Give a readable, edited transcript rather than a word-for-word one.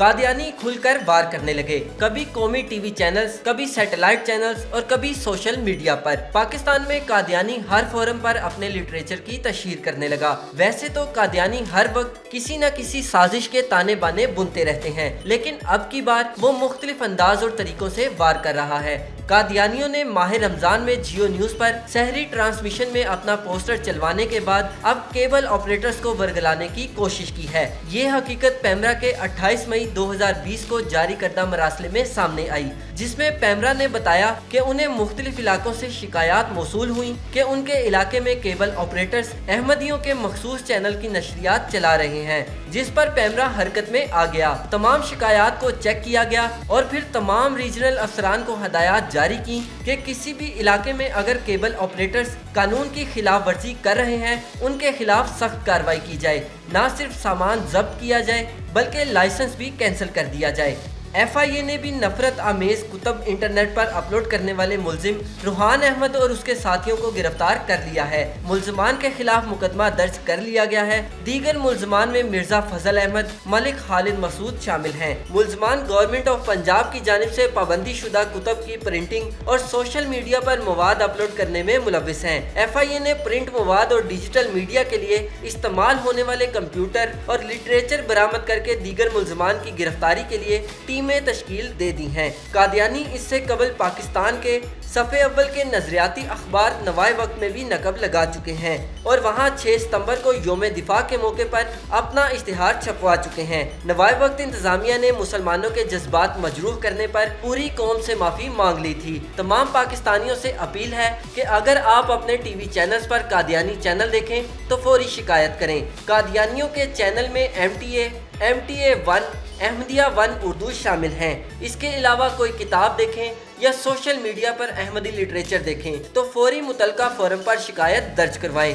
कादियानी खुलकर वार करने लगे, कभी कौमी टीवी चैनल्स, कभी सैटेलाइट चैनल्स और कभी सोशल मीडिया पर। पाकिस्तान में कादियानी हर फोरम पर अपने लिटरेचर की तशहीर करने लगा। वैसे तो कादियानी हर वक्त किसी न किसी साजिश के ताने बाने बुनते रहते हैं, लेकिन अब की बार वो मुख्तलिफ अंदाज और तरीकों से वार कर रहा है। कादियानियों ने माह रमजान में जियो न्यूज पर सहरी ट्रांसमिशन में अपना पोस्टर चलवाने के बाद अब केबल ऑपरेटर्स को वर्गलाने की कोशिश की है। ये हकीकत पेमरा के 28 मई 2020 को जारी करदा मरासले में सामने आई, जिसमें पेमरा ने बताया कि उन्हें मुख्तलिफ इलाकों से शिकायत मौसूल हुई कि उनके इलाके में केबल ऑपरेटर्स अहमदियों के मखसूस चैनल की नशरियात चला रहे हैं, जिस पर पेमरा हरकत में आ गया। तमाम शिकायत को चेक किया गया और फिर तमाम रीजनल अफसरान को हदायत जारी की कि किसी भी इलाके में अगर केबल ऑपरेटर्स कानून की खिलाफ वर्जी कर रहे हैं, उनके खिलाफ सख्त कार्रवाई की जाए। न सिर्फ सामान जब्त किया जाए बल्कि लाइसेंस भी कैंसिल कर दिया जाए। FIA ने भी नफरत आमेज कुतब इंटरनेट पर अपलोड करने वाले मुलजिम रूहान अहमद और उसके साथियों को गिरफ्तार कर लिया है। मुलजमान के खिलाफ मुकदमा दर्ज कर लिया गया है। दीगर मुलजमान में मिर्जा फजल अहमद, मलिक खालिद मसूद शामिल हैं। मुलजमान गवर्नमेंट ऑफ पंजाब की जानिब से पाबंदी शुदा कुतब की प्रिंटिंग और सोशल मीडिया पर मवाद अपलोड करने में मुलविस हैं। FIA ने प्रिंट मवाद और डिजिटल मीडिया के लिए इस्तेमाल होने वाले कंप्यूटर और लिटरेचर बरामद करके दीगर मुलजमान की गिरफ्तारी के लिए टीमें तश्कील दे दी हैं। कादियानी इससे कबल पाकिस्तान के सफ़े अव्वल के नजरियाती अखबार नवाए वक्त में भी नकब लगा चुके हैं और वहां 6 सितंबर को योम दिफा के मौके पर अपना इश्तिहार छपवा चुके हैं। नवाए वक्त इंतजामिया ने मुसलमानों के जज्बात मजरूह करने पर पूरी कौम से माफी मांग ली थी। तमाम पाकिस्तानियों से अपील है कि अगर आप अपने टीवी चैनल्स पर कादियानी चैनल देखें तो फौरी शिकायत करें। कादियानियों के चैनल में MTA 1, अहमदिया 1 उर्दू शामिल हैं। इसके अलावा कोई किताब देखें या सोशल मीडिया पर अहमदी लिटरेचर देखें तो फौरी मुतलका फोरम पर शिकायत दर्ज करवाएं।